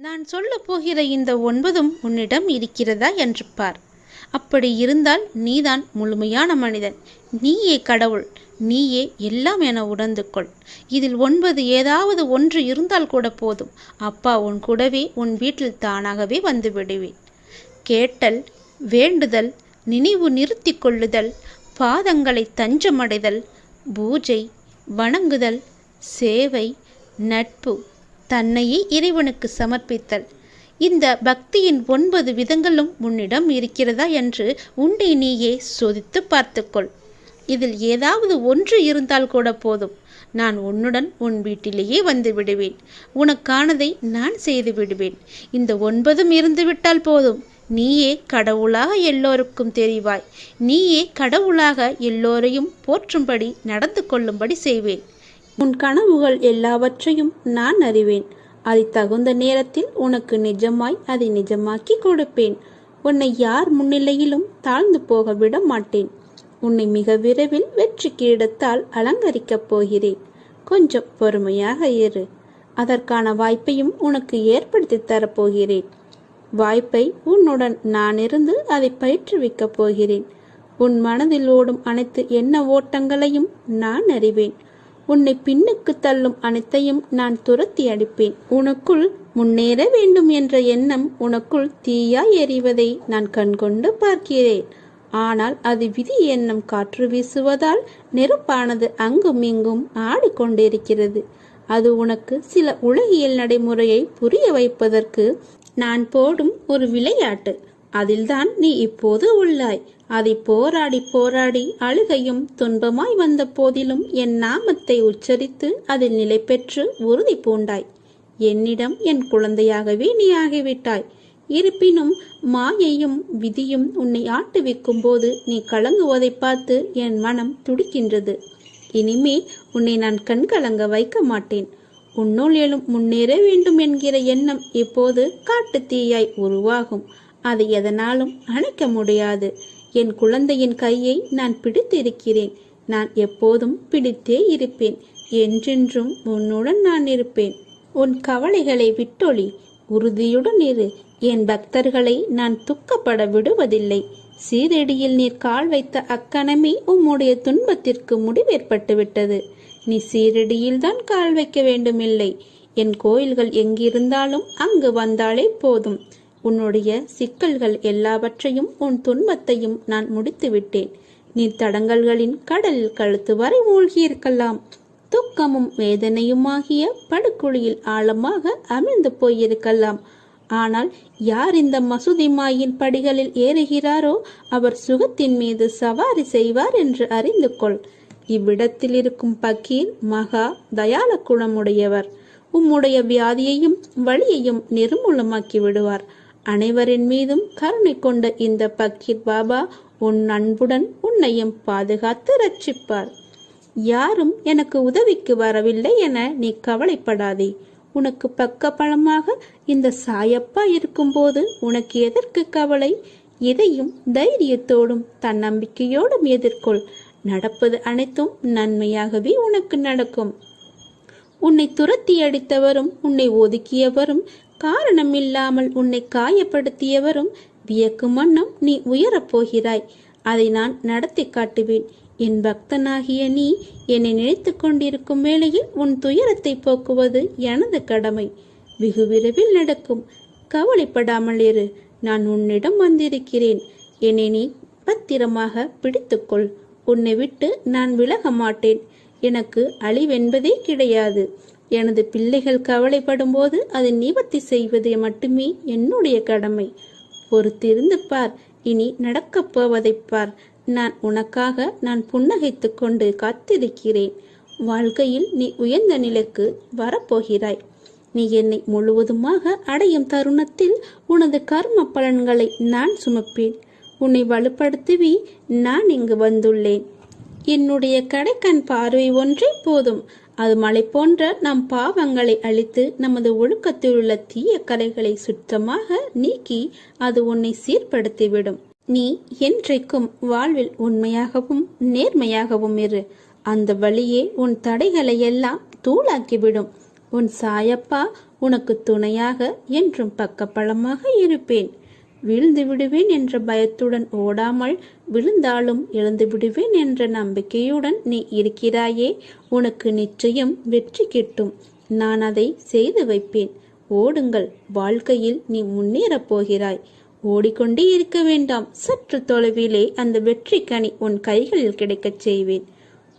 நான் சொல்லப் போகிற இந்த 9ம் உன்னிடம் இருக்கிறதா என்று பார். அப்படி இருந்தால் நீதான் முழுமையான மனிதன். நீயே கடவுள், நீயே எல்லாம் என உணர்ந்து கொள். இதில் 9 ஏதாவது ஒன்று இருந்தால் கூட போதும். அப்பா உன் கூடவே உன் வீட்டில் தானாகவே வந்து விடுவேன். கேட்டல், வேண்டுதல், நினைவு நிறுத்தி கொள்ளுதல், பாதங்களை தஞ்சமடைதல், பூஜை, வணங்குதல், சேவை, நட்பு, தன்னையே இறைவனுக்கு சமர்ப்பித்தல். இந்த பக்தியின் 9 விதங்களும் உன்னிடம் இருக்கிறதா என்று உன்னை நீயே சோதித்து பார்த்துக்கொள். இதில் ஏதாவது ஒன்று இருந்தால் கூட போதும். நான் உன்னுடன் உன் வீட்டிலேயே வந்து விடுவேன். உனக்கானதை நான் செய்து விடுவேன். இந்த 9ம் இருந்துவிட்டால் போதும். நீயே கடவுளாக எல்லோருக்கும் தெரிவாய். நீயே கடவுளாக எல்லோரையும் போற்றும்படி நடந்து கொள்ளும்படி செய்வேன். உன் கனவுகள் எல்லாவற்றையும் நான் அறிவேன். அதை தகுந்த நேரத்தில் உனக்கு நிஜமாய் அதை நிஜமாக்கி கொடுப்பேன். உன்னை யார் முன்னிலையிலும் தாழ்ந்து போக விட மாட்டேன். உன்னை மிக விரைவில் வெற்றி கிரீடத்தால் அலங்கரிக்கப் போகிறேன். கொஞ்சம் பொறுமையாக இரு. அதற்கான வாய்ப்பையும் உனக்கு ஏற்படுத்தி தரப்போகிறேன். வாய்ப்பை உன்னுடன் நான் இருந்து அதை பயிற்றுவிக்கப் போகிறேன். உன் மனதில் ஓடும் அனைத்து எண்ண ஓட்டங்களையும் நான் அறிவேன். உன்னை பின்னுக்கு தள்ளும் அனைத்தையும் நான் துரத்தி அடிப்பேன். உனக்குள் முன்னேற வேண்டும் என்ற எண்ணம் உனக்குள் தீயாய் எறிவதை நான் கண்கொண்டு பார்க்கிறேன். ஆனால் அது விதி எண்ணம் காற்று வீசுவதால் நெருப்பானது அங்கும் இங்கும் ஆடிக்கொண்டிருக்கிறது. அது உனக்கு சில உலகியல் நடைமுறையை புரிய வைப்பதற்கு நான் போடும் ஒரு விளையாட்டு. அதில்தான் நீ இப்போது உள்ளாய். அதை போராடி போராடி அழுகையும் துன்பமாய் வந்த போதிலும் என் நாமத்தை உச்சரித்து அதில் நிலை பெற்று உறுதி பூண்டாய். என்னிடம் என் குழந்தையாகவே நீ ஆகிவிட்டாய். இருப்பினும் மாயையும் விதியும் உன்னை ஆட்டுவிக்கும் போது நீ கலங்குவதை பார்த்து என் மனம் துடிக்கின்றது. இனிமே உன்னை நான் கண்கலங்க வைக்க மாட்டேன். உன்னுள் எழும் முன்னேற வேண்டும் என்கிற எண்ணம் இப்போது காட்டு தீயாய் உருவாகும். அதை எதனாலும் அணைக்க முடியாது. என் குழந்தையின் கையை நான் பிடித்திருக்கிறேன். நான் எப்போதும் பிடித்தே இருப்பேன். என்றென்றும் உன்னுடன் நான் இருப்பேன். உன் கவலைகளை விட்டொழி. உறுதியுடன் இரு. என் பக்தர்களை நான் துக்கப்பட விடுவதில்லை. சீரடியில் நீர் கால் வைத்த அக்கணமே உம்முடைய துன்பத்திற்கு முடிவேற்பட்டு விட்டது. நீ சீரடியில் தான் கால் வைக்க வேண்டுமில்லை. என் கோயில்கள் எங்கிருந்தாலும் அங்கு வந்தாலே போதும். உன்னுடைய சிக்கல்கள் எல்லாவற்றையும் உன் துன்பத்தையும் நான் முடித்து விட்டேன். நீ தடங்கல்களின் கடலில் கழுத்து வரை மூழ்கியிருக்கலாம். துக்கமும் வேதனையுமாகிய படுகுழியில் ஆழமாக அமிழ்ந்து போயிருக்கலாம். ஆனால் யார் இந்த மசூதி மாயின் படிகளில் ஏறுகிறாரோ அவர் சுகத்தின் மீது சவாரி செய்வார் என்று அறிந்து கொள். இவ்விடத்தில் இருக்கும் பக்கீர் மகா தயால குணமுடையவர். உம்முடைய வியாதியையும் வலியையும் நிர்மூலமாக்கி விடுவார். அனைவரின் மீதும் கருணை கொண்ட இந்த பக்கீர் பாபா உன் அன்புடன் உன்னையும் பாதுகாத்து ரட்சிப்பார். யாரும் எனக்கு உதவிக்கு வரவில்லை என நீ கவலைப்படாதே. உனக்கு பக்க பலமாக இந்த சாயப்பா இருக்கும்போது உனக்கு எதற்கு கவலை? இதையும் தைரியத்தோடும் தன்னம்பிக்கையோடும் எதிர்கொள். நடப்பது அனைத்தும் நன்மையாகவே உனக்கு நடக்கும். உன்னை துரத்தி அடித்தவரும் உன்னை ஒதுக்கியவரும் காரணமில்லாமல் உன்னை காயப்படுத்தியவரும் வியக்கும் வண்ணம் நீ உயரப்போகிறாய். அதை நான் நடத்தி காட்டுவேன். என் பக்தனாகிய நீ என்னை நினைத்து கொண்டிருக்கும் வேளையில் உன் துயரத்தை போக்குவது எனது கடமை. வெகு விரைவில் நடக்கும். கவலைப்படாமல் இரு. நான் உன்னிடம் வந்திருக்கிறேன். என்னை நீ பத்திரமாக பிடித்துக்கொள். உன்னை விட்டு நான் விலக மாட்டேன். எனக்கு அழிவென்பதே கிடையாது. எனது பிள்ளைகள் கவலைப்படும் போது அதை நிவர்த்தி செய்வது மட்டுமே என்னுடைய கடமை. பொறுத்திருந்து பார். இனி நடக்கப் போவதை பார். நான் புன்னகைத்து கொண்டு காத்திருக்கிறேன். வாழ்க்கையில் நீ உயர்ந்த நிலைக்கு வரப்போகிறாய். நீ என்னை முழுவதுமாக அடையும் தருணத்தில் உனது கர்ம பலன்களை நான் சுமப்பேன். உன்னை வலுப்படுத்தவே நான் இங்கு வந்துள்ளேன். என்னுடைய கடைக்கண் பார்வை ஒன்றே போதும். அது மலை போன்ற நம் பாவங்களை அழித்து நமது ஒழுக்கத்தில் உள்ள தீய கரைகளை சுத்தமாக நீக்கி அது உன்னை சீர்படுத்திவிடும். நீ என்றைக்கும் வாழ்வில் உண்மையாகவும் நேர்மையாகவும் இரு. அந்த வழியே உன் தடைகளை எல்லாம் தூளாக்கிவிடும். உன் சாயப்பா உனக்கு துணையாக என்றும் பக்கபலமாக இருப்பேன். வீழ்ந்து விடுவேன் என்ற பயத்துடன் ஓடாமல், விழுந்தாலும் எழுந்து விடுவேன் என்ற நம்பிக்கையுடன் நீ இருக்கிறாயே, உனக்கு நிச்சயம் வெற்றி கிட்டும். நான் அதை செய்து வைப்பேன். ஓடுங்கள், வாழ்க்கையில் நீ முன்னேறப் போகிறாய். ஓடிக்கொண்டே இருக்க வேண்டாம், சற்று தொலைவிலே அந்த வெற்றி கனி உன் கைகளில் கிடைக்கச் செய்வேன்.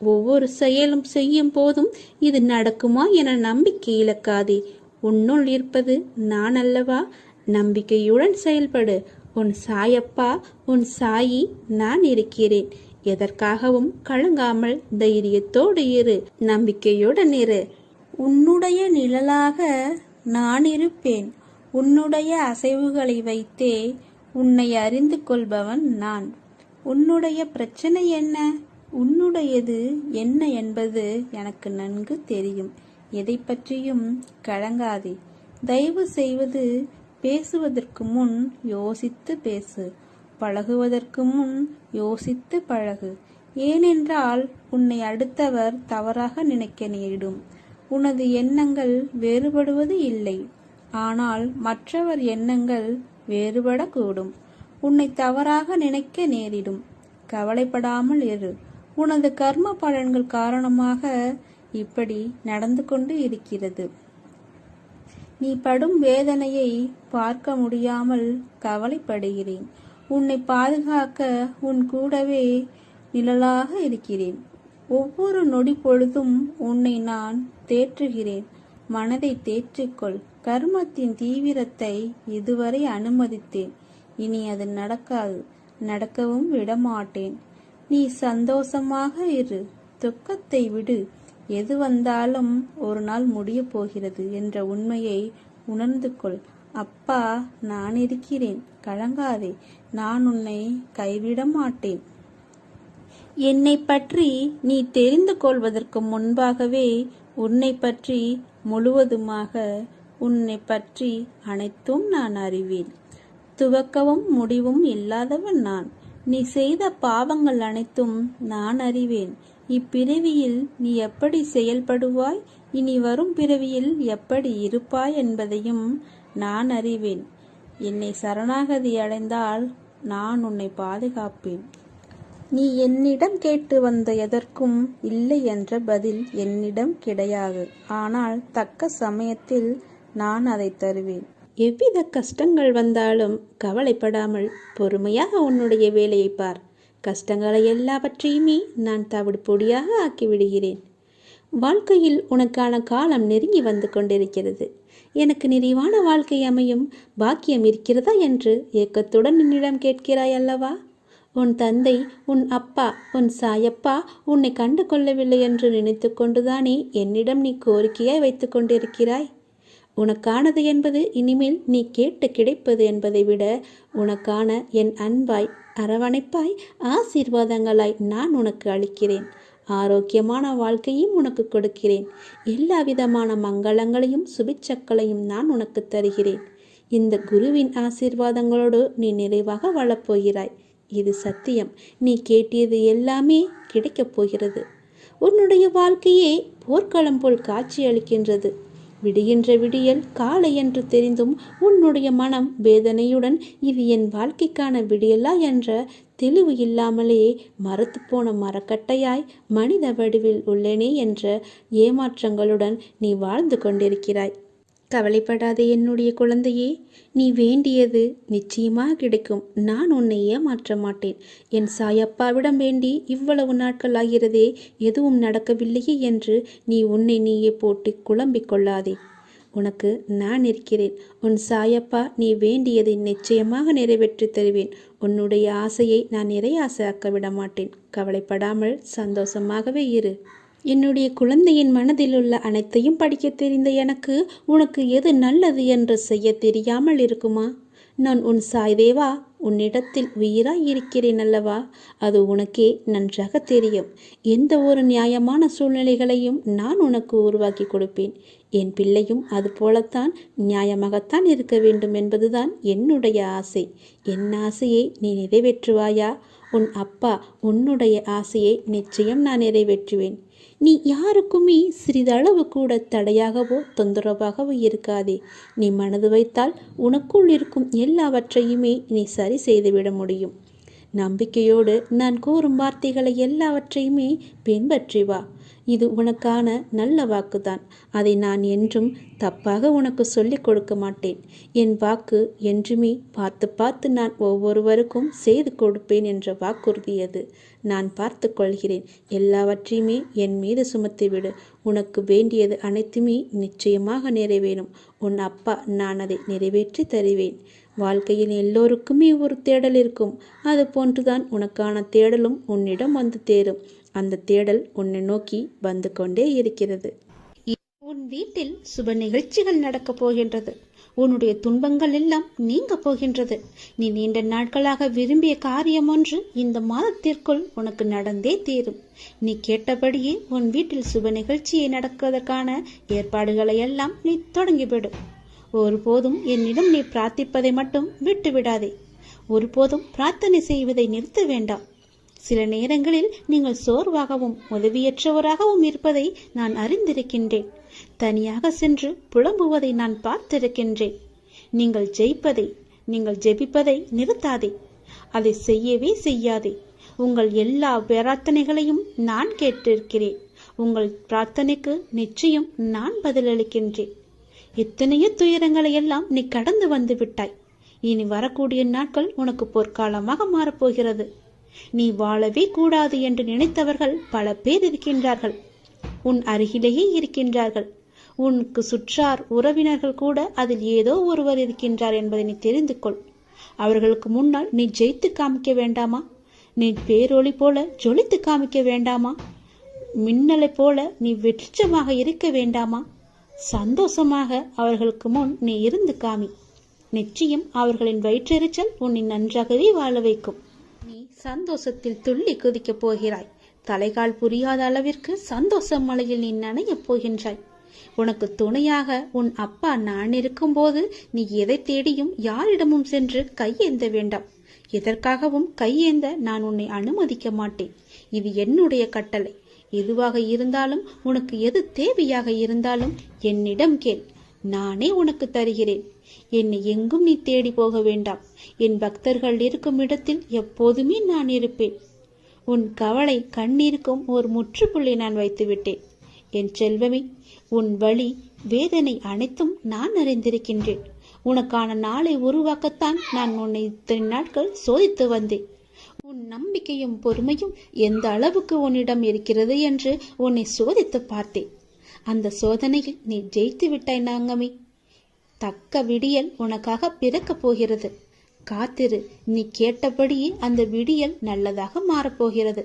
ஒவ்வொரு செயலும் செய்யும் போதும் இது நடக்குமா என நம்பிக்கை இழக்காதே. உன்னுள் இருப்பது நான் அல்லவா? நம்பிக்கையுடன் செயல்படு. உன் சாயப்பா, உன் சாயி நான் இருக்கிறேன். எதற்காகவும் கலங்காமல் தைரியத்தோடு இரு, நம்பிக்கையுடன் இரு. உன்னுடைய நிழலாக நான் இருப்பேன். உன்னுடைய அசைவுகளை வைத்தே உன்னை அறிந்து கொள்பவன் நான். உன்னுடைய பிரச்சனை என்ன, உன்னுடையது என்ன என்பது எனக்கு நன்கு தெரியும். எதை பற்றியும் கலங்காதே. தயவு செய்வது பேசுவதற்கு முன் யோசித்து பேசு. பழகுவதற்கு முன் யோசித்து பழகு. ஏனென்றால் உன்னை அடுத்தவர் தவறாக நினைக்க நேரிடும். உனது எண்ணங்கள் வேறுபடுவது இல்லை, ஆனால் மற்றவர் எண்ணங்கள் வேறுபடக்கூடும். உன்னை தவறாக நினைக்க நேரிடும். கவலைப்படாமல் இரு. உனது கர்ம பலன்கள் காரணமாக இப்படி நடந்து கொண்டு இருக்கிறது. நீ படும் வேதனையை பார்க்க முடியாமல் கவலைப்படுகிறேன். உன்னை பாதுகாக்க உன் கூடவே நிழலாக இருக்கிறேன். ஒவ்வொரு நொடி பொழுதும் உன்னை நான் தேற்றுகிறேன். மனதை தேற்றிக்கொள். கர்மத்தின் தீவிரத்தை இதுவரை அனுமதித்தேன். இனி அது நடக்காது, நடக்கவும் விடமாட்டேன். நீ சந்தோஷமாக இரு. துக்கத்தை விடு. எது வந்தாலும் ஒரு நாள் முடிய போகிறது என்ற உண்மையை உணர்ந்து கொள். அப்பா நான் இருக்கிறேன், கலங்காதே. நான் உன்னை கைவிட மாட்டேன். என்னை பற்றி நீ தெரிந்து கொள்வதற்கு முன்பாகவே உன்னை பற்றி முழுவதுமாக, உன்னை பற்றி அனைத்தும் நான் அறிவேன். துவக்கவும் முடிவும் இல்லாதவன் நான். நீ செய்த பாவங்கள் அனைத்தும் நான் அறிவேன். இப்பிறவியில் நீ எப்படி செயல்படுவாய், இனி வரும் பிறவியில் எப்படி இருப்பாய் என்பதையும் நான் அறிவேன். என்னை சரணாகதி அடைந்தால் நான் உன்னை பாதுகாப்பேன். நீ என்னிடம் கேட்டு வந்த எதற்கும் இல்லை என்ற பதில் என்னிடம் கிடையாது. ஆனால் தக்க சமயத்தில் நான் அதை தருவேன். எவ்வித கஷ்டங்கள் வந்தாலும் கவலைப்படாமல் பொறுமையாக உன்னுடைய வேலையை பார். கஷ்டங்களை எல்லாவற்றையுமே நான் தவிடு பொடியாக ஆக்கிவிடுகிறேன். வாழ்க்கையில் உனக்கான காலம் நெருங்கி வந்து கொண்டிருக்கிறது. எனக்கு நிறைவான வாழ்க்கை அமையும் பாக்கியம் இருக்கிறதா என்று ஏக்கத்துடன் என்னிடம் கேட்கிறாய் அல்லவா? உன் தந்தை, உன் அப்பா, உன் சாயப்பா உன்னை கண்டு கொள்ளவில்லை என்று நினைத்து கொண்டுதானே என்னிடம் நீ கோரிக்கையாய் வைத்து கொண்டிருக்கிறாய்? உனக்கானது என்பது இனிமேல் நீ கேட்டு கிடைப்பது என்பதை விட உனக்கான என் அன்பாய், அரவணைப்பாய், ஆசீர்வாதங்களாய் நான் உனக்கு அளிக்கிறேன். ஆரோக்கியமான வாழ்க்கையும் உனக்கு கொடுக்கிறேன். எல்லா விதமான மங்களங்களையும் சுபிச்சக்களையும் நான் உனக்கு தருகிறேன். இந்த குருவின் ஆசீர்வாதங்களோடு நீ நிறைவாக வாழப்போகிறாய். இது சத்தியம். நீ கேட்டியது எல்லாமே கிடைக்கப் போகிறது. உன்னுடைய வாழ்க்கையே போர்க்களம் போல் காட்சி அளிக்கின்றது. விடுகின்ற விடியல் காலை என்று தெரிந்தும் உன்னுடைய மனம் வேதனையுடன் இது என் வாழ்க்கைக்கான விடியலா என்ற தெளிவு இல்லாமலே மரத்து போன மரக்கட்டையாய் மனித வடிவில் உள்ளேனே என்ற ஏமாற்றங்களுடன் நீ வாழ்ந்து கொண்டிருக்கிறாய். கவலைப்படாதே என்னுடைய குழந்தையே, நீ வேண்டியது நிச்சயமாக கிடைக்கும். நான் உன்னை ஏமாற்ற மாட்டேன். என் சாயப்பாவிடம் வேண்டி இவ்வளவு நாட்கள் ஆகிறதே, எதுவும் நடக்கவில்லையே என்று நீ உன்னை நீயே போட்டு குழம்பிக் கொள்ளாதே. உனக்கு நான் இருக்கிறேன். உன் சாயப்பா நீ வேண்டியதை நிச்சயமாக நிறைவேற்றி தருவேன். உன்னுடைய ஆசையை நான் நிறையாசையாக்க விட மாட்டேன். கவலைப்படாமல் சந்தோஷமாகவே இரு. என்னுடைய குழந்தையின் மனதில் உள்ள அனைத்தையும் படிக்க தெரிந்த எனக்கு உனக்கு எது நல்லது என்று செய்ய தெரியாமல் இருக்குமா? நான் உன் சாய்தேவா, உன்னிடத்தில் உயிராய் இருக்கிறேன் அல்லவா? அது உனக்கே நன்றாக தெரியும். எந்த ஒரு நியாயமான சூழ்நிலைகளையும் நான் உனக்கு உருவாக்கி கொடுப்பேன். என் பிள்ளையும் அது போலத்தான் நியாயமாகத்தான் இருக்க வேண்டும் என்பதுதான் என்னுடைய ஆசை. என் ஆசையை நீ நிறைவேற்றுவாயா? உன் அப்பா உன்னுடைய ஆசையை நிச்சயம் நான் நிறைவேற்றுவேன். நீ யாருக்குமே சிறிதளவு கூட தடையாகவோ தொந்தரவாகவோ இருக்காதே. நீ மனது வைத்தால் உனக்குள் இருக்கும் எல்லாவற்றையுமே நீ சரி செய்துவிட முடியும். நம்பிக்கையோடு நான் கூறும் வார்த்தைகளை எல்லாவற்றையுமே பின்பற்றி வா. இது உனக்கான நல்ல வாக்குதான். அதை நான் என்றும் தப்பாக உனக்கு சொல்லிக் கொடுக்க மாட்டேன். என் வாக்கு என்றுமே பார்த்து பார்த்து நான் ஒவ்வொருவருக்கும் செய்து கொடுப்பேன் என்ற வாக்குறுதி அது. நான் பார்த்து கொள்கிறேன். எல்லாவற்றையுமே என் மீது சுமத்திவிடு. உனக்கு வேண்டியது அனைத்துமே நிச்சயமாக நிறைவேறும். உன் அப்பா நான் அதை நிறைவேற்றி தருவேன். வாழ்க்கையில் எல்லோருக்குமே ஒரு தேடல் இருக்கும். அது போன்றுதான் உனக்கான தேடலும் உன்னிடம் வந்து தேரும். அந்த தேடல் உன்னை நோக்கி வந்து கொண்டே இருக்கிறது. உன் வீட்டில் சுப நிகழ்ச்சிகள் நடக்கப் போகின்றது. உன்னுடைய துன்பங்கள் எல்லாம் நீங்க போகின்றது. நீ நீண்ட நாட்களாக விரும்பிய காரியம் ஒன்று இந்த மாதத்திற்குள் உனக்கு நடந்தே தீரும். நீ கேட்டபடியே உன் வீட்டில் சுப நிகழ்ச்சியை நடக்குவதற்கான ஏற்பாடுகளை எல்லாம் நீ தொடங்கிவிடு. ஒருபோதும் என்னிடம் நீ பிரார்த்திப்பதை மட்டும் விட்டு விடாதே. ஒருபோதும் பிரார்த்தனை செய்வதை நிறுத்த வேண்டாம். சில நேரங்களில் நீங்கள் சோர்வாகவும் உதவியற்றவராகவும் இருப்பதை நான் அறிந்திருக்கின்றேன். தனியாக சென்று புலம்புவதை நான் பார்த்திருக்கின்றேன். நீங்கள் ஜெபிப்பதை நிறுத்தாதே. அதை செய்யவே செய்யாதே. உங்கள் எல்லா பிரார்த்தனைகளையும் நான் கேட்டிருக்கிறேன். உங்கள் பிரார்த்தனைக்கு நிச்சயம் நான் பதிலளிக்கின்றேன். எத்தனையோ துயரங்களை எல்லாம் நீ கடந்து வந்து விட்டாய். இனி வரக்கூடிய நாட்கள் உனக்கு பொற்காலமாக மாறப்போகிறது. நீ வாழவே கூடாது என்று நினைத்தவர்கள் பல பேர் இருக்கின்றார்கள். உன் அருகிலேயே இருக்கின்றார்கள். உனக்கு சுற்றார் உறவினர்கள் கூட அதில் ஏதோ ஒருவர் இருக்கின்றார் என்பதை நீ தெரிந்து கொள். அவர்களுக்கு முன்னால் நீ ஜெயித்து காமிக்க வேண்டாமா? நீ பேரொளி போல ஜொலித்து காமிக்க வேண்டாமா? மின்னலை போல நீ வெற்றிச்சமாக இருக்க வேண்டாமா? சந்தோஷமாக அவர்களுக்கு முன் நீ இருந்து காமி. நிச்சயம் அவர்களின் வயிற்றெரிச்சல் உன்னை நன்றாகவே வாழ வைக்கும். நீ சந்தோஷத்தில் துள்ளி குதிக்கப் போகிறாய். தலைகால் புரியாத அளவிற்கு சந்தோஷ மலையில் நீ நனையப் போகின்றாய். உனக்கு துணையாக உன் அப்பா நான் இருக்கும்போது நீ எதை தேடியும் யாரிடமும் சென்று கையேந்த வேண்டாம். எதற்காகவும் கையேந்த நான் உன்னை அனுமதிக்க மாட்டேன். இது என்னுடைய கட்டளை. எதுவாக இருந்தாலும் உனக்கு எது தேவையாக இருந்தாலும் என்னிடம் கேள். நானே உனக்கு தருகிறேன். என்னை எங்கும் நீ தேடி போக வேண்டாம். என் பக்தர்கள் இருக்கும் இடத்தில் எப்போதுமே நான் இருப்பேன். உன் கவலை கண்ணீருக்கும் ஒரு முற்றுப்புள்ளி நான் வைத்து விட்டேன். என் செல்வமே, உன் வலி வேதனை அனைத்தும் நான் அறிந்திருக்கின்றேன். உனக்கான நாளை உருவாக்கத்தான் நான் உன்னை இத்தனை நாட்கள் சோதித்து வந்தேன். உன் நம்பிக்கையும் பொறுமையும் எந்த அளவுக்கு உன்னிடம் இருக்கிறது என்று உன்னை சோதித்து பார்த்தேன். அந்த சோதனையில் நீ ஜெயித்து விட்டாய் நாங்கமே. தக்க விடியல் உனக்காக பிறக்கப் போகிறது. காத்திரு. நீ கேட்டபடியே அந்த விடியல் நல்லதாக மாறப்போகிறது.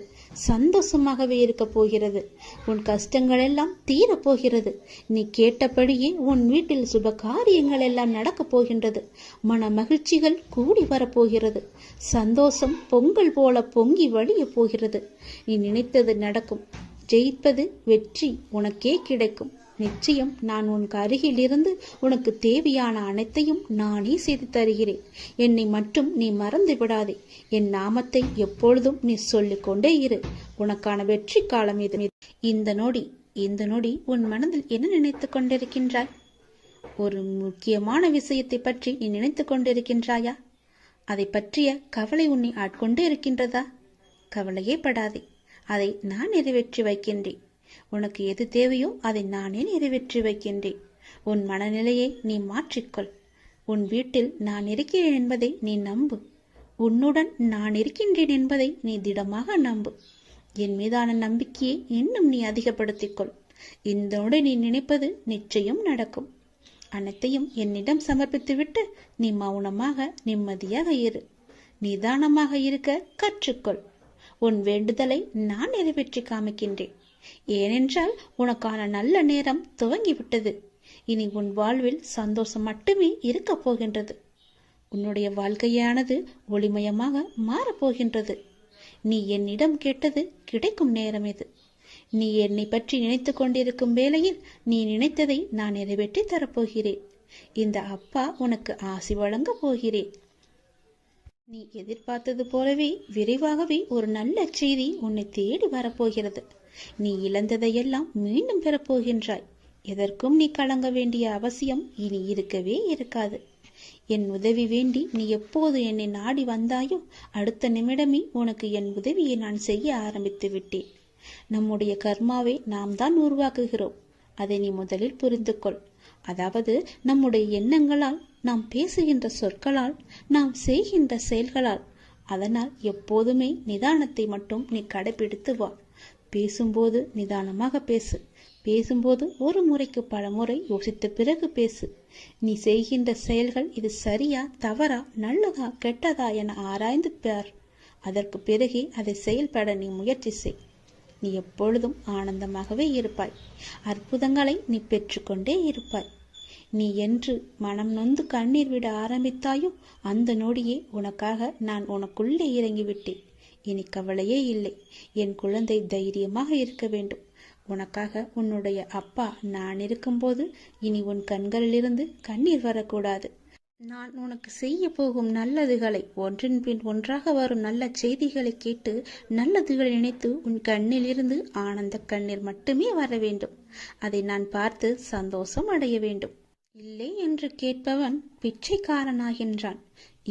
சந்தோஷமாகவே இருக்க போகிறது. உன் கஷ்டங்கள் எல்லாம் தீரப்போகிறது. நீ கேட்டபடியே உன் வீட்டில் சுப காரியங்கள் எல்லாம் நடக்கப் போகின்றது. மன மகிழ்ச்சிகள் கூடி வரப்போகிறது. சந்தோஷம் பொங்கல் போல பொங்கி வழிய போகிறது. நீ நினைத்தது நடக்கும். ஜெயிப்பது வெற்றி உனக்கே கிடைக்கும். நிச்சயம் நான் உனக்கு அருகில் இருந்து உனக்கு தேவையான அனைத்தையும் நானே செய்து தருகிறேன். என்னை மட்டும் நீ மறந்து விடாதே. என் நாமத்தை எப்பொழுதும் நீ சொல்லிக்கொண்டே இரு. உனக்கான வெற்றி காலம் இது. இந்த நொடி உன் மனதில் என்ன நினைத்து கொண்டிருக்கின்றாய்? ஒரு முக்கியமான விஷயத்தை பற்றி நீ நினைத்து கொண்டிருக்கின்றாயா? அதை பற்றிய கவலை உன்னை ஆட்கொண்டு இருக்கின்றதா? கவலையே படாதே. அதை நான் நிறைவேற்றி வைக்கின்றேன். உனக்கு எது தேவையோ அதை நானே நிறைவேற்றி வைக்கின்றேன். உன் மனநிலையை நீ மாற்றிக்கொள். உன் வீட்டில் நான் இருக்கிறேன் என்பதை நீ நம்பு. உன்னுடன் நான் இருக்கின்றேன் என்பதை நீ திடமாக நம்பு. என் மீதான நம்பிக்கையை இன்னும் நீ அதிகப்படுத்திக்கொள். இதோடு நீ நினைப்பது நிச்சயம் நடக்கும். அனைத்தையும் என்னிடம் சமர்ப்பித்துவிட்டு நீ மௌனமாக நிம்மதியாக இரு. நிதானமாக இருக்க கற்றுக்கொள். உன் வேண்டுதலை நான் நிறைவேற்றி காமிக்கின்றேன். ஏனென்றால் உனக்கான நல்ல நேரம் துவங்கிவிட்டது. இனி உன் வாழ்வில் சந்தோஷம் மட்டுமே இருக்க போகின்றது. உன்னுடைய வாழ்க்கையானது ஒளிமயமாக மாறப்போகின்றது. நீ என்னிடம் கேட்டது கிடைக்கும் நேரம் இது. நீ என்னை பற்றி நினைத்து கொண்டிருக்கும் வேளையில் நீ நினைத்ததை நான் நிறைவேற்றி தரப்போகிறேன். இந்த அப்பா உனக்கு ஆசி வழங்க போகிறேன். நீ எதிர்பார்த்தது போலவே விரைவாகவே ஒரு நல்ல செய்தி உன்னை தேடி வரப்போகிறது. நீ இழந்ததையெல்லாம் மீண்டும் பெறப்போகின்றாய். எதற்கும் நீ கலங்க வேண்டிய அவசியம் இனி இருக்கவே இருக்காது. என் உதவி வேண்டி நீ எப்போது என்னை நாடி வந்தாயோ அடுத்த நிமிடமே உனக்கு என் உதவியை நான் செய்ய ஆரம்பித்து விட்டேன். நம்முடைய கர்மாவை நாம் தான் உருவாக்குகிறோம். அதை நீ முதலில் புரிந்து கொள். அதாவது நம்முடைய எண்ணங்களால், நாம் பேசுகின்ற சொற்களால், நாம் செய்கின்ற செயல்களால். அதனால் எப்போதுமே நிதானத்தை மட்டும் நீ கடைபிடித்து வா. பேசும்போது நிதானமாக பேசு. பேசும்போது ஒரு முறைக்கு பல முறை யோசித்த பிறகு பேசு. நீ செய்கின்ற செயல்கள் இது சரியா தவறா நல்லதா கெட்டதா என ஆராய்ந்து பார். அதற்கு பிறகே அதை செயல்பட நீ முயற்சி செய். நீ எப்பொழுதும் ஆனந்தமாகவே இருப்பாய். அற்புதங்களை நீ பெற்றுக்கொண்டே இருப்பாய். நீ என்று மனம் நொந்து கண்ணீர் விட ஆரம்பித்தாயோ அந்த நொடியே உனக்காக நான் உனக்குள்ளே இறங்கிவிட்டேன். இனி கவலையே இல்லை. என் குழந்தை தைரியமாக இருக்க வேண்டும். உனக்காக உன்னுடைய அப்பா நான் இருக்கும்போது இனி உன் கண்களிலிருந்து கண்ணீர் வரக்கூடாது. நான் உனக்கு செய்ய போகும் நல்லதுகளை, ஒன்றின் பின் ஒன்றாக வரும் நல்ல செய்திகளை கேட்டு நல்லதுகளை நினைத்து உன் கண்ணிலிருந்து ஆனந்த கண்ணீர் மட்டுமே வர வேண்டும். அதை நான் பார்த்து சந்தோஷம் அடைய வேண்டும். இல்லை என்று கேட்பவன் பிச்சைக்காரனாகின்றான்.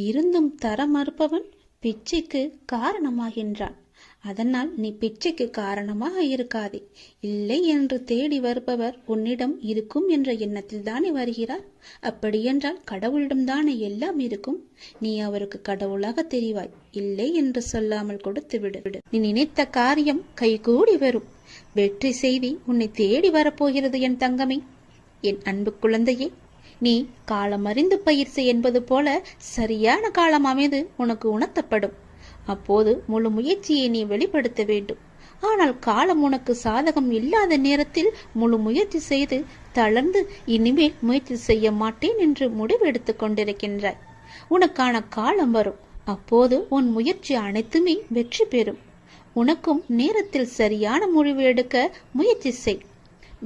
இருந்தும் தர மறுப்பவன் பிச்சைக்கு காரணமாகின்றான். அதனால் நீ பிச்சைக்கு காரணமாக இருக்காதே. இல்லை என்று தேடி வருபவர் உன்னிடம் இருக்கும் என்ற எண்ணத்தில் தானே வருகிறார். அப்படியென்றால் கடவுளிடம்தானே எல்லாம் இருக்கும். நீ அவருக்கு கடவுளாக தெரிவாய். இல்லை என்று சொல்லாமல் கொடுத்து விடு. நீ நினைத்த காரியம் கைகூடி வரும். வெற்றி செய்தி உன்னை தேடி வரப்போகிறது என் தங்கமே. என் அன்பு குழந்தையே, நீ காலம் அறிந்து பயிற்சி என்பது போல சரியான காலம் அமைது உனக்கு உணர்த்தப்படும். அப்போது முழு முயற்சியை நீ வெளிப்படுத்த வேண்டும். ஆனால் காலம் உனக்கு சாதகம் இல்லாத நேரத்தில் முழு முயற்சி செய்து தளர்ந்து இனிமேல் முயற்சி செய்ய மாட்டேன் என்று முடிவெடுத்து கொண்டிருக்கின்றாய். உனக்கான காலம் வரும். அப்போது உன் முயற்சி அனைத்துமே வெற்றி பெறும். உனக்கும் நேரத்தில் சரியான முடிவு எடுக்க முயற்சி செய்.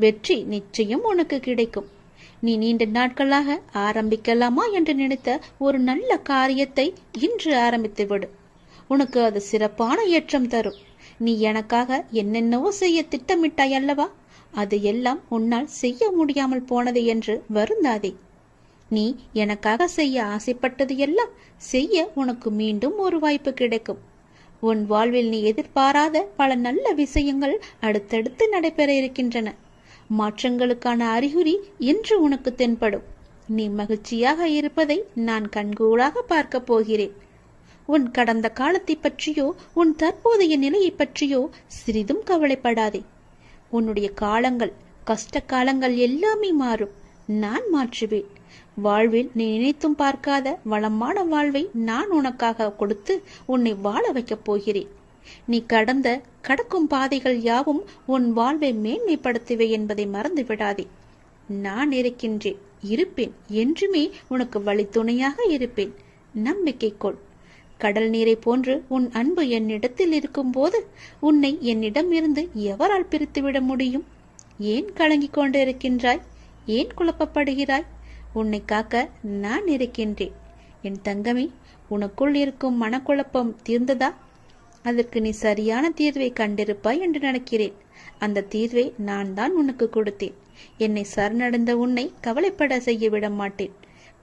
வெற்றி நிச்சயம் உனக்கு கிடைக்கும். நீ நீண்ட நாட்களாக ஆரம்பிக்கலாமா என்று நினைத்த ஒரு நல்ல காரியத்தை இன்று ஆரம்பித்து விடு. உனக்கு அது சிறப்பான ஏற்றம் தரும். நீ எனக்காக என்னென்னவோ செய்ய திட்டமிட்டாய் அல்லவா? அது எல்லாம் உன்னால் செய்ய முடியாமல் போனது என்று வருந்தாதே. நீ எனக்காக செய்ய ஆசைப்பட்டது எல்லாம் செய்ய உனக்கு மீண்டும் ஒரு வாய்ப்பு கிடைக்கும். உன் வாழ்வில் நீ எதிர்பாராத பல நல்ல விஷயங்கள் அடுத்தடுத்து நடைபெற இருக்கின்றன. மாற்றங்களுக்கான அறிகுறி இன்று உனக்கு தென்படும். நீ மகிழ்ச்சியாக இருப்பதை நான் கண்கூடாக பார்க்க போகிறேன். உன் கடந்த காலத்தை பற்றியோ உன் தற்போதைய நிலையை பற்றியோ சிறிதும் கவலைப்படாதே. உன்னுடைய காலங்கள், கஷ்ட காலங்கள் எல்லாமே மாறும். நான் மாற்றுவேன். வாழ்வில் நீ நினைத்தும் பார்க்காத வளமான வாழ்வை நான் உனக்காக கொடுத்து உன்னை வாழ வைக்கப் போகிறேன். நீ கடக்கும் பாதைகள் யாவும் உன் வாழ்வை மேன்மைப்படுத்துவே என்பதை மறந்து விடாதே. நான் இருக்கின்றேன், இருப்பேன். என்றுமே உனக்கு வழித்துணையாக இருப்பேன். நம்பிக்கை கொள். கடல் நீரை போன்று உன் அன்பு என்னிடத்தில் இருக்கும் போது உன்னை என்னிடம் இருந்து எவரால் பிரித்துவிட முடியும்? ஏன் கலங்கிக் கொண்டிருக்கின்றாய்? ஏன் குழப்பப்படுகிறாய்? உன்னை காக்க நான் இருக்கின்றேன். என் தங்கமே, உனக்குள் இருக்கும் மனக்குழப்பம் தீர்ந்ததா? அதற்கு நீ சரியான தீர்வை கண்டிருப்பாய் என்று நினைக்கிறேன். அந்த தீர்வை நான் தான் உனக்கு கொடுத்தேன். என்னை சரணடைந்த உன்னை கவலைப்பட செய்ய விட மாட்டேன்.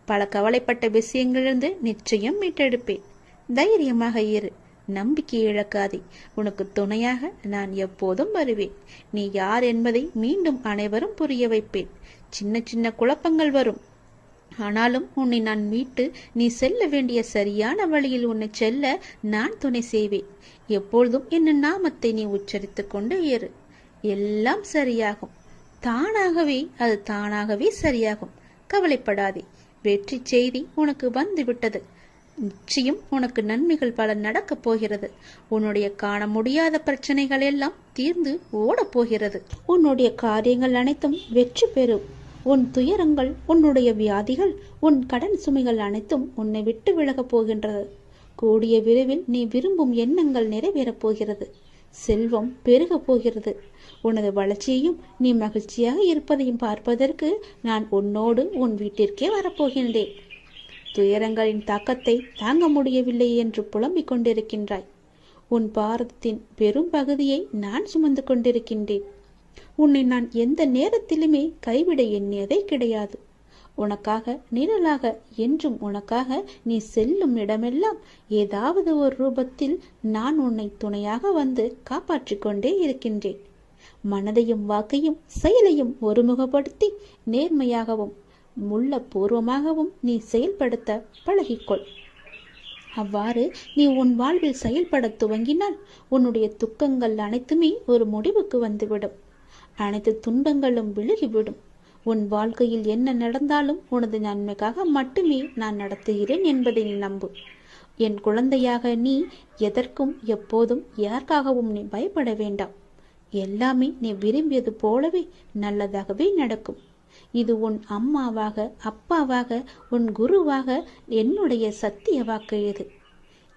பல கவலைப்பட்ட விஷயங்களிலிருந்து நிச்சயம் மீட்டெடுப்பேன். தைரியமாக இரு. நம்பிக்கை இழக்காதே. உனக்கு துணையாக நான் எப்போதும் வருவேன். நீ யார் என்பதை மீண்டும் அனைவரும் புரிய வைப்பேன். சின்ன சின்ன குழப்பங்கள் வரும். ஆனாலும் உன்னை நான் மீட்டு நீ செல்ல வேண்டிய சரியான வழியில் உன்னை செல்ல நான் துணை செய்வேன். எப்பொழுதும் என் நாமத்தை நீ உச்சரித்துக் கொண்டு இரு. எல்லாம் சரியாகும். தானாகவே சரியாகும். கவலைப்படாதே. வெற்றி செய்தி உனக்கு வந்து விட்டது. நிச்சயம் உனக்கு நன்மைகள் பல நடக்கப் போகிறது. உன்னுடைய காண முடியாத பிரச்சனைகள் எல்லாம் தீர்ந்து ஓடப் போகிறது. உன்னுடைய காரியங்கள் அனைத்தும் வெற்றி பெறும். உன் துயரங்கள், உன்னுடைய வியாதிகள், உன் கடன் சுமைகள் அனைத்தும் உன்னை விட்டு விலகப் போகின்றது. கூடிய விரைவில் நீ விரும்பும் எண்ணங்கள் நிறைவேறப் போகிறது. செல்வம் பெருகப் போகிறது. உனது வளர்ச்சியையும் நீ மகிழ்ச்சியாக இருப்பதையும் பார்ப்பதற்கு நான் உன்னோடு உன் வீட்டிற்கே வரப்போகின்றேன். துயரங்களின் தாக்கத்தை தாங்க முடியவில்லை என்று புலம்பிக் கொண்டிருக்கின்றாய். உன் பாரதத்தின் பெரும் பகுதியை நான் சுமந்து கொண்டிருக்கின்றேன். உன்னை நான் எந்த நேரத்திலுமே கைவிட எண்ணியதே கிடையாது. உனக்காக நிழலாக, என்றும் உனக்காக நீ செல்லும் இடமெல்லாம் ஏதாவது ஒரு ரூபத்தில் நான் உன்னை துணையாக வந்து காப்பாற்றிக் கொண்டே இருக்கின்றேன். மனதையும் வாக்கையும் செயலையும் ஒருமுகப்படுத்தி நேர்மையாகவும் உள்ளபூர்வமாகவும் நீ செயல்படுத்த பழகிக்கொள். அவ்வாறு நீ உன் வாழ்வில் செயல்பட துவங்கினால் உன்னுடைய துக்கங்கள் அனைத்துமே ஒரு முடிவுக்கு வந்துவிடும். அனைத்து துன்பங்களும் விலகிவிடும். உன் வாழ்க்கையில் என்ன நடந்தாலும் உனது நன்மைக்காக மட்டுமே நான் நடத்துகிறேன் என்பதை நீ நம்பு. என் குழந்தையாக நீ எதற்கும் எப்போதும் யாருக்காகவும் நீ பயப்பட வேண்டாம். எல்லாமே நீ விரும்பியது போலவே நல்லதாகவே நடக்கும். இது உன் அம்மாவாக, அப்பாவாக, உன் குருவாக என்னுடைய சத்திய வாக்கு. இது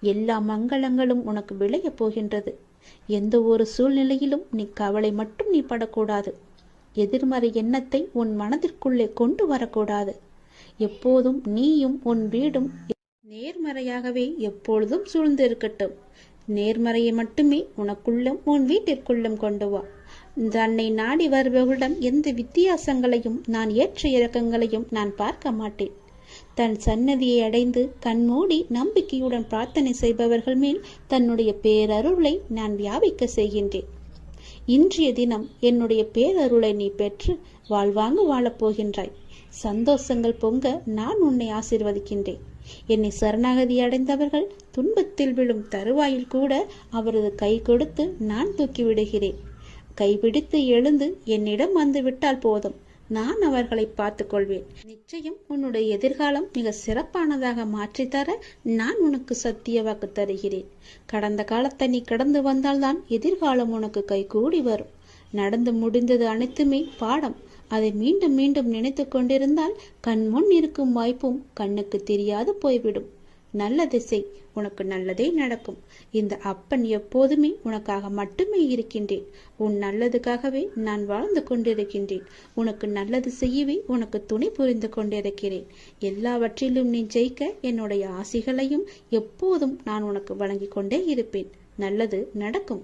எல்லா மங்களங்களும் உனக்கு விளைய போகின்றது. எந்த ஒரு சூழ்நிலையிலும் நீ கவலை மட்டும் நீ படக்கூடாது. எதிர்மறை எண்ணத்தை உன் மனதிற்குள்ளே கொண்டு வரக்கூடாது. எப்போதும் நீயும் உன் வீடும் நேர்மறையாகவே எப்பொழுதும் சூழ்ந்து இருக்கட்டும். நேர்மறையை மட்டுமே உனக்குள்ளும் உன் வீட்டிற்குள்ளும் கொண்டு வா. தன்னை நாடி வருபவர்களிடம் எந்த வித்தியாசங்களையும் நான் ஏற்ற இறக்கங்களையும் நான் பார்க்க மாட்டேன். தன் சன்னதியை அடைந்து கண்மூடி நம்பிக்கையுடன் பிரார்த்தனை செய்பவர்கள் மேல் தன்னுடைய பேரருளை நான் வியாபிக்க செய்கின்றேன். இன்றைய தினம் என்னுடைய பேரருளை நீ பெற்று வாழ்வாங்கு வாழப்போகின்றாய். சந்தோஷங்கள் பொங்க நான் உன்னை ஆசீர்வதிக்கின்றேன். என்னை சரணாகதி அடைந்தவர்கள் துன்பத்தில் விழும் தருவாயில் கூட அவரது கை கொடுத்து நான் தூக்கி விடுகிறேன். கைபிடித்து எழுந்து என்னிடம் வந்து விட்டால் போதும், நான் அவர்களை பார்த்து கொள்வேன். நிச்சயம் உன்னுடைய எதிர்காலம் மிக சிறப்பானதாக மாற்றித்தர நான் உனக்கு சத்திய வாக்கு தருகிறேன். கடந்த காலத்தை நீ கடந்து வந்தால்தான் எதிர்காலம் உனக்கு கைகூடி வரும். நடந்து முடிந்தது அனைத்துமே பாடம். அதை மீண்டும் மீண்டும் நினைத்து கொண்டிருந்தால் கண்முன் இருக்கும் வாய்ப்பும் கண்ணுக்கு தெரியாது போய்விடும். நல்ல திசை, உனக்கு நல்லதே நடக்கும். இந்த அப்பன் எப்போதுமே உனக்காக மட்டுமே இருக்கின்றேன். உன் நல்லதுக்காகவே நான் வாழ்ந்து கொண்டிருக்கின்றேன். உனக்கு நல்லது செய்யவே உனக்கு துணை புரிந்து கொண்டிருக்கிறேன். எல்லாவற்றிலும் நீ ஜெயிக்க என்னுடைய ஆசிகளையும் எப்போதும் நான் உனக்கு வழங்கிக் கொண்டே இருப்பேன். நல்லது நடக்கும்.